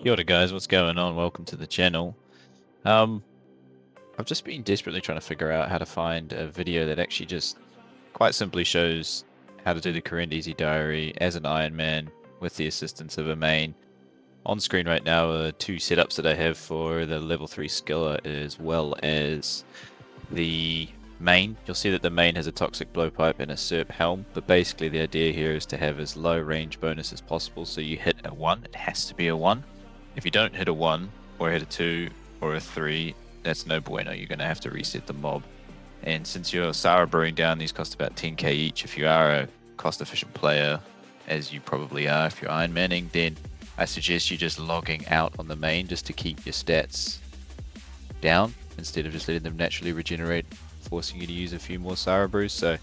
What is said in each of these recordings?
Kia ora guys, what's going on? Welcome to the channel. Um, I've just been desperately trying to figure out how to find a video that actually just quite simply shows how to do the Kourend Easy Diary as an Ironman with the assistance of a main. On screen right now are two setups that I have for the level 3 Skiller as well as the main. You'll see that the main has a toxic blowpipe and a SERP helm, but basically the idea here is to have as low range bonus as possible, so you hit a 1, it has to be a 1. If you don't hit a 1, or hit a 2, or a 3, that's no bueno. You're going to have to reset the mob. And since you're Sara brewing down, these cost about 10k each. If you are a cost-efficient player, as you probably are if you're Ironmanning, then I suggest you just logging out on the main just to keep your stats down, instead of just letting them naturally regenerate, forcing you to use a few more Sara brews. So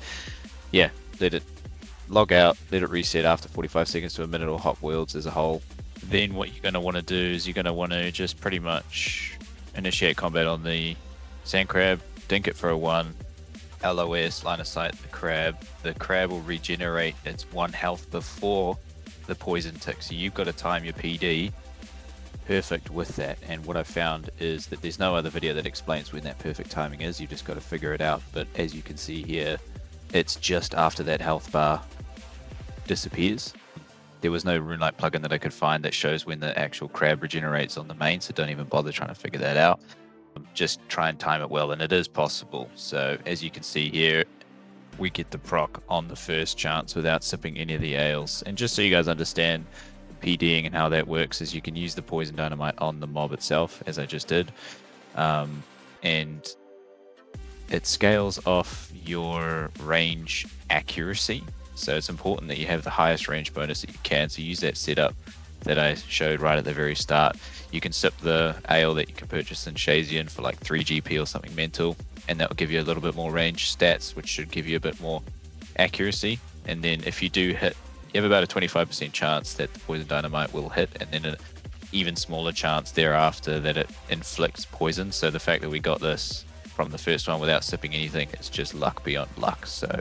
yeah, let it log out, let it reset after 45 seconds to a minute, or hot worlds as a whole. Then what you're going to want to do is you're going to want to just pretty much initiate combat on the Sandcrab, dink it for a 1, LOS, line of sight the crab. The crab will regenerate its 1 health before the poison tick, so you've got to time your PD perfect with that. And what I've found is that there's no other video that explains when that perfect timing is. You've just got to figure it out. But as you can see here, it's just after that health bar disappears. There was no Runelight plugin that I could find that shows when the actual crab regenerates on the main, so don't even bother trying to figure that out. Just try and time it well, and it is possible. So as you can see here, we get the proc on the first chance without sipping any of the ales. And just so you guys understand PDing and how that works, is you can use the poison dynamite on the mob itself, as I just did, and it scales off your range accuracy. So it's important that you have the highest range bonus that you can. So use that setup that I showed right at the very start. You can sip the ale that you can purchase in Shazian for like 3 GP or something mental, and that will give you a little bit more range stats, which should give you a bit more accuracy. And then if you do hit, you have about a 25% chance that the poison dynamite will hit, and then an even smaller chance thereafter that it inflicts poison. So the fact that we got this from the first one without sipping anything, it's just luck beyond luck. So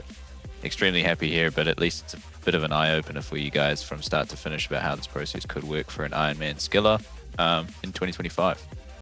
extremely happy here, but at least it's a bit of an eye-opener for you guys from start to finish about how this process could work for an Ironman Skiller in 2025.